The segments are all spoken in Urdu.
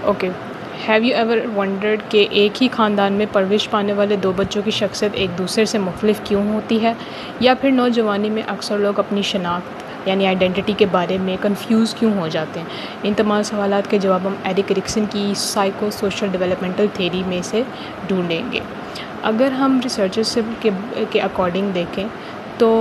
Okay, have you ever wondered کہ ایک ہی خاندان میں پرورش پانے والے دو بچوں کی شخصیت ایک دوسرے سے مختلف کیوں ہوتی ہے؟ یا پھر نوجوانی میں اکثر لوگ اپنی شناخت یعنی آئیڈینٹی کے بارے میں کنفیوز کیوں ہو جاتے ہیں؟ ان تمام سوالات کے جواب ہم ایرک ایرکسن کی سائیکو سوشل ڈیولپمنٹل تھیوری میں سے ڈھونڈیں گے۔ اگر ہم ریسرچرز کے اکارڈنگ دیکھیں تو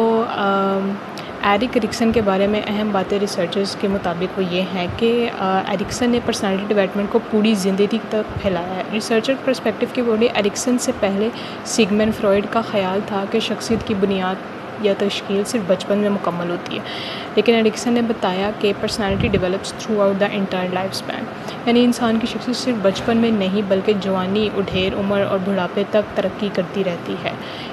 ایرک ایرکسن کے بارے میں اہم باتیں ریسرچرز کے مطابق وہ یہ ہیں کہ ایرکسن نے پرسنالٹی ڈیولپمنٹ کو پوری زندگی تک پھیلایا ہے۔ ریسرچر پرسپیکٹیو کے اکارڈنگ ایرکسن سے پہلے سیگمنڈ فروئڈ کا خیال تھا کہ شخصیت کی بنیاد یا تشکیل صرف بچپن میں مکمل ہوتی ہے، لیکن ایرکسن نے بتایا کہ personality develops through out the entire life span, یعنی انسان کی شخصیت صرف بچپن میں نہیں بلکہ جوانی، اڈھیر عمر اور بڑھاپے تک ترقی کرتی رہتی ہے۔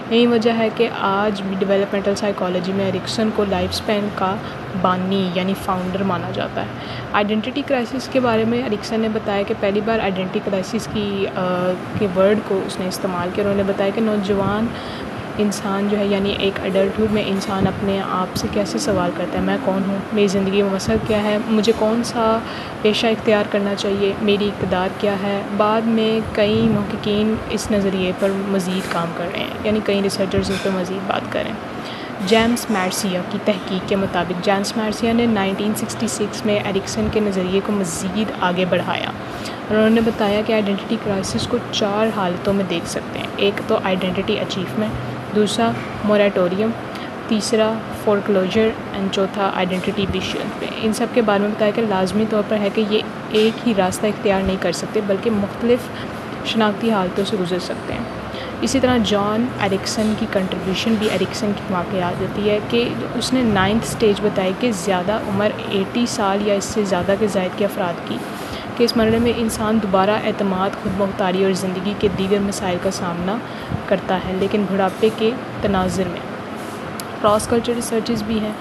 یہی وجہ ہے کہ آج بھی ڈیولپمنٹل سائیکالوجی میں ایرکسن کو لائف اسپین کا بانی یعنی فاؤنڈر مانا جاتا ہے۔ آئیڈینٹی کرائسس کے بارے میں ایرکسن نے بتایا کہ پہلی بار آئیڈینٹی کرائسس کے ورڈ کو اس نے استعمال کیا۔ انہوں نے بتایا کہ نوجوان انسان جو ہے یعنی ایک ایڈلٹہڈ میں انسان اپنے آپ سے کیسے سوال کرتا ہے، میں کون ہوں، میری زندگی میں مقصد کیا ہے، مجھے کون سا پیشہ اختیار کرنا چاہیے، میری اقتدار کیا ہے۔ بعد میں کئی محققین اس نظریے پر مزید کام کر رہے ہیں، یعنی کئی ریسرچرز اس پر مزید بات کریں۔ جیمس مارسیا کی تحقیق کے مطابق جیمس مارسیا نے 1966 میں ایرکسن کے نظریے کو مزید آگے بڑھایا اور انہوں نے بتایا کہ آئیڈینٹی کرائسس کو 4 حالتوں میں دیکھ سکتے ہیں۔ ایک تو آئیڈینٹی اچیومنٹ، دوسرا موریٹوریم، تیسرا فورکلوجر اینڈ چوتھا آئیڈینٹی بیشیل پہ۔ ان سب کے بارے میں بتایا کہ لازمی طور پر ہے کہ یہ ایک ہی راستہ اختیار نہیں کر سکتے بلکہ مختلف شناختی حالتوں سے گزر سکتے ہیں۔ اسی طرح جان ایرکسن کی کنٹریبیوشن بھی ایرکسن کی واقعات دیتی ہے کہ اس نے 9th اسٹیج بتائی کہ زیادہ عمر 80 سال یا اس سے زیادہ کے زائد کے افراد کی، کہ اس مرحلے میں انسان دوبارہ اعتماد، خود مختاری اور زندگی کے دیگر مسائل کا سامنا کرتا ہے، لیکن بڑھاپے کے تناظر میں۔ کراس کلچر ریسرچز بھی ہیں